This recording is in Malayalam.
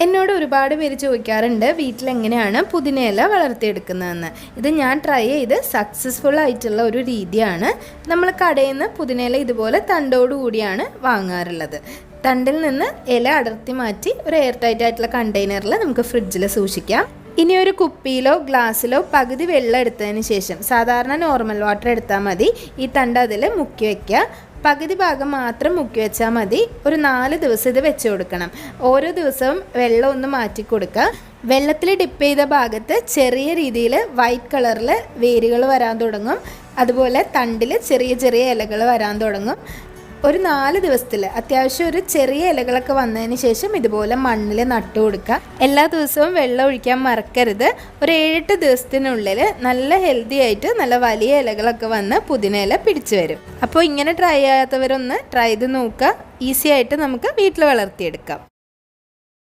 എന്നോട് ഒരുപാട് പേര് ചോദിക്കാറുണ്ട് വീട്ടിലെങ്ങനെയാണ് പുതിനയില വളർത്തിയെടുക്കുന്നതെന്ന്. ഇത് ഞാൻ ട്രൈ ചെയ്ത് സക്സസ്ഫുൾ ആയിട്ടുള്ള ഒരു രീതിയാണ്. നമ്മൾ കടയിൽ നിന്ന് പുതിനയില ഇതുപോലെ തണ്ടോടുകൂടിയാണ് വാങ്ങാറുള്ളത്. തണ്ടിൽ നിന്ന് ഇല അടർത്തി മാറ്റി ഒരു എയർ ടൈറ്റ് ആയിട്ടുള്ള കണ്ടെയ്നറിൽ നമുക്ക് ഫ്രിഡ്ജിൽ സൂക്ഷിക്കാം. ഇനി ഒരു കുപ്പിയിലോ ഗ്ലാസ്സിലോ പകുതി വെള്ളം എടുത്തതിന് ശേഷം, സാധാരണ നോർമൽ വാട്ടർ എടുത്താൽ മതി, ഈ തണ്ട് അതിൽ മുക്കി വയ്ക്കുക. പകുതി ഭാഗം മാത്രം മുക്കി വെച്ചാൽ മതി. ഒരു 4 ദിവസം ഇത് വെച്ച് കൊടുക്കണം. ഓരോ ദിവസവും വെള്ളം ഒന്ന് മാറ്റി കൊടുക്കുക. വെള്ളത്തിൽ ഡിപ്പ് ചെയ്ത ഭാഗത്ത് ചെറിയ രീതിയിൽ വൈറ്റ് കളറിൽ വേരുകൾ വരാൻ തുടങ്ങും. അതുപോലെ തണ്ടിൽ ചെറിയ ചെറിയ ഇലകൾ വരാൻ തുടങ്ങും. ഒരു 4 ദിവസത്തിൽ അത്യാവശ്യം ഒരു ചെറിയ ഇലകളൊക്കെ വന്നതിന് ശേഷം ഇതുപോലെ മണ്ണിൽ നട്ടു കൊടുക്കുക. എല്ലാ ദിവസവും വെള്ളം ഒഴിക്കാൻ മറക്കരുത്. ഒരു 7-8 ദിവസത്തിനുള്ളിൽ നല്ല ഹെൽത്തി ആയിട്ട് നല്ല വലിയ ഇലകളൊക്കെ വന്ന് പുതിനയില പിടിച്ചു വരും. അപ്പോൾ ഇങ്ങനെ ട്രൈ ചെയ്യാത്തവരൊന്ന് ട്രൈ ചെയ്ത് നോക്കുക. ഈസി ആയിട്ട് നമുക്ക് വീട്ടിൽ വളർത്തിയെടുക്കാം.